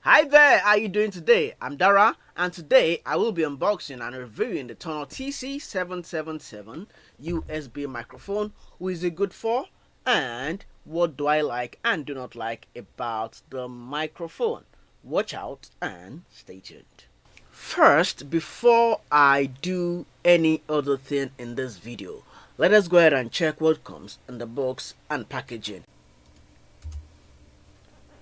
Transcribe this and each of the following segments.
Hi there, how are you doing today? I'm Dara, and today I will be unboxing and reviewing the TONOR TC-777 USB microphone. Who is it good for? And what do I like and do not like about the microphone? Watch out and stay tuned. First, before I do any other thing in this video, let us go ahead and check what comes in the box and packaging.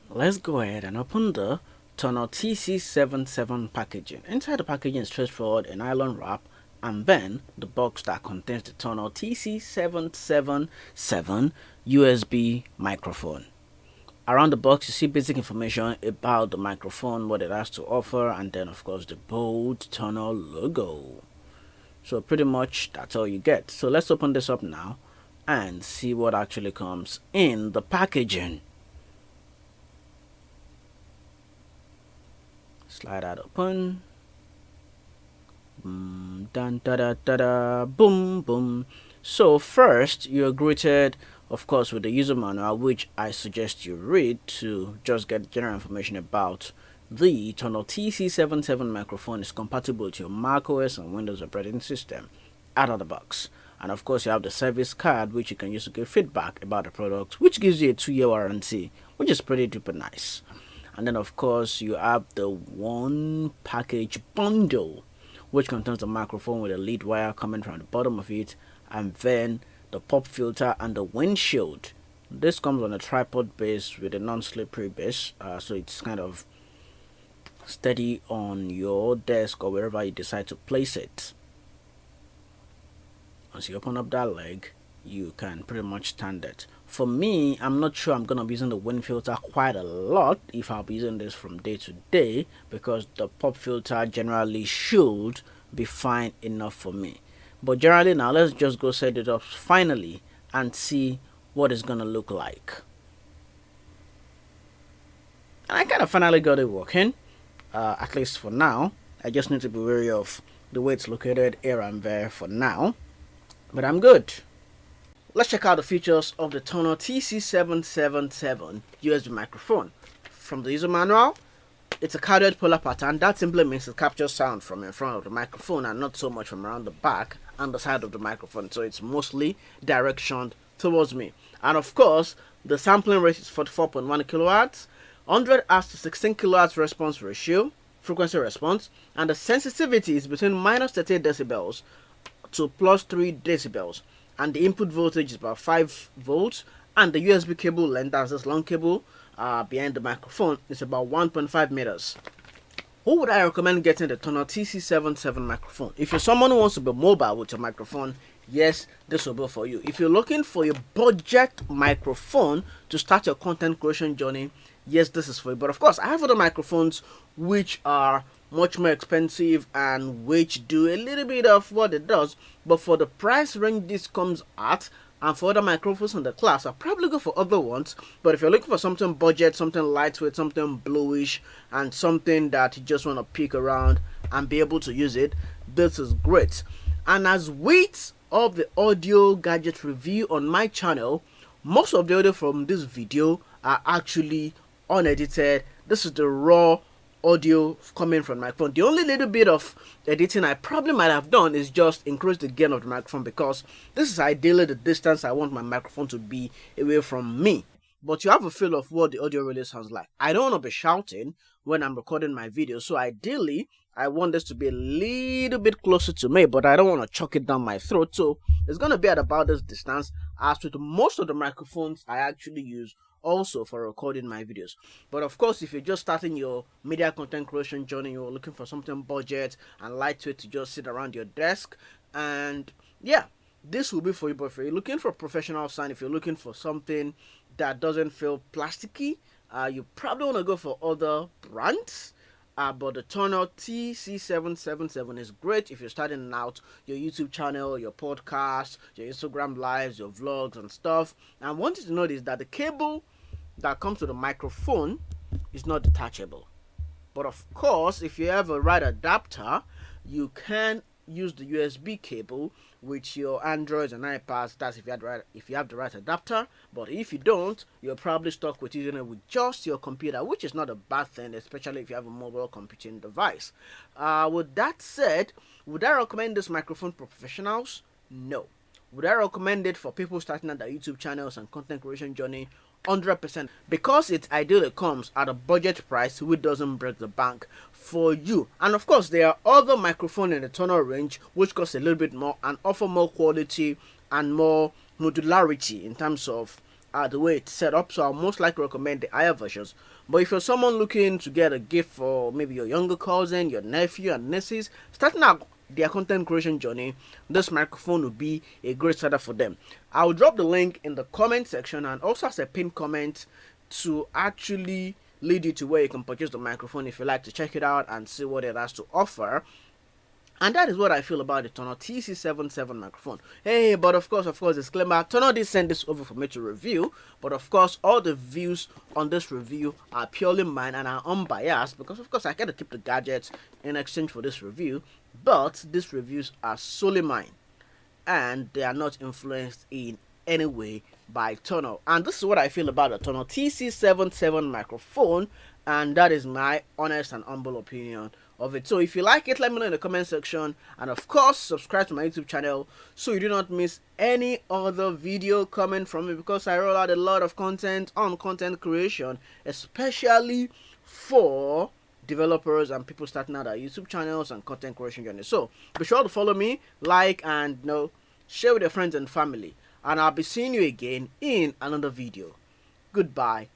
Let's go ahead and open the TONOR TC-77 packaging. Inside the packaging is straightforward, a nylon wrap, and then the box that contains the TONOR TC-777 USB microphone. Around the box you see basic information about the microphone, what it has to offer, and then of course the bold TONOR logo. So pretty much that's all you get. So let's open this up now and see what actually comes in the packaging. Slide that open. Dun da da da da, boom boom. So first you're greeted of course with the user manual, which I suggest you read to just get general information about the TONOR TC-77 microphone. Is compatible with your macOS and Windows operating system out of the box. And of course you have the service card, which you can use to give feedback about the product, which gives you a 2-year warranty, which is pretty duper nice. And then of course you have the one package bundle, which contains the microphone with a lead wire coming from the bottom of it, and then the pop filter and the windshield. This comes on a tripod base with a non-slippery base, so it's kind of steady on your desk or wherever you decide to place it. Once you open up that leg, you can pretty much stand it. For me, I'm not sure I'm gonna be using the wind filter quite a lot if I'll be using this from day to day, because the pop filter generally should be fine enough for me. But generally now let's just go set it up finally and see what it's gonna look like. And I kind of finally got it working, at least for now. I just need to be wary of the way it's located here and there for now, but I'm good. Let's check out the features of the TONOR TC-777 USB microphone. From the user manual, it's a cardioid polar pattern. That simply means it captures sound from in front of the microphone and not so much from around the back and the side of the microphone. So it's mostly directioned towards me. And of course, the sampling rate is 44.1 kilohertz, 100 Hz to 16 kilohertz response ratio, frequency response, and the sensitivity is between minus 38 decibels to plus 3 decibels. And the input voltage is about 5 volts, and the USB cable length, that's this long cable behind the microphone, is about 1.5 meters. Who would I recommend getting the TONOR TC-77 microphone? If you're someone who wants to be mobile with your microphone, yes, this will be for you. If you're looking for a budget microphone to start your content creation journey, yes, this is for you. But of course, I have other microphones which are much more expensive and which do a little bit of what it does, but for the price range this comes at, and for other microphones in the class, I'll probably go for other ones. But if you're looking for something budget, something lightweight, something bluish, and something that you just want to pick around and be able to use it, this is great. And as with of the audio gadget review on my channel, most of the audio from this video are actually unedited. This is the raw audio coming from my phone. The only little bit of editing I probably might have done is just increase the gain of the microphone, because this is ideally the distance I want my microphone to be away from me. But you have a feel of what the audio really sounds like. I don't want to be shouting when I'm recording my video, so ideally I want this to be a little bit closer to me, but I don't want to chuck it down my throat. So it's going to be at about this distance, as with most of the microphones I actually use also for recording my videos. But of course, if you're just starting your media content creation journey, you're looking for something budget and lightweight to just sit around your desk, and yeah, this will be for you. But if you're looking for professional sound, if you're looking for something that doesn't feel plasticky, you probably want to go for other brands. But the TONOR TC-777 is great if you're starting out your YouTube channel, your podcast, your Instagram lives, your vlogs and stuff. And one thing to note is that the cable that comes to the microphone is not detachable. But of course, if you have a right adapter, you can use the USB cable with your Androids and iPads. That's if you have the right adapter. But if you don't, you're probably stuck with using it with just your computer, which is not a bad thing, especially if you have a mobile computing device. With that said, would I recommend this microphone for professionals? No. Would I recommend it for people starting out their YouTube channels and content creation journey? 100%, because it ideally comes at a budget price which doesn't break the bank for you. And of course, there are other microphones in the TONOR range which cost a little bit more and offer more quality and more modularity in terms of the way it's set up. So I'll most likely recommend the higher versions. But if you're someone looking to get a gift for maybe your younger cousin, your nephew and nieces starting out their content creation journey, this microphone will be a great setup for them. I'll drop the link in the comment section and also as a pinned comment to actually lead you to where you can purchase the microphone if you like to check it out and see what it has to offer. And that is what I feel about the TONOR TC-777 microphone. Hey, but of course, disclaimer, TONOR did send this over for me to review. But of course, all the views on this review are purely mine and are unbiased. Because of course, I gotta keep the gadgets in exchange for this review. But these reviews are solely mine. And they are not influenced in any way by TONOR. And this is what I feel about the TONOR TC-777 microphone. And that is my honest and humble opinion of it. So if you like it, let me know in the comment section, and of course subscribe to my YouTube channel so you do not miss any other video coming from me, because I roll out a lot of content on content creation, especially for developers and people starting out their YouTube channels and content creation journey. So be sure to follow me, like, and share with your friends and family, and I'll be seeing you again in another video. Goodbye.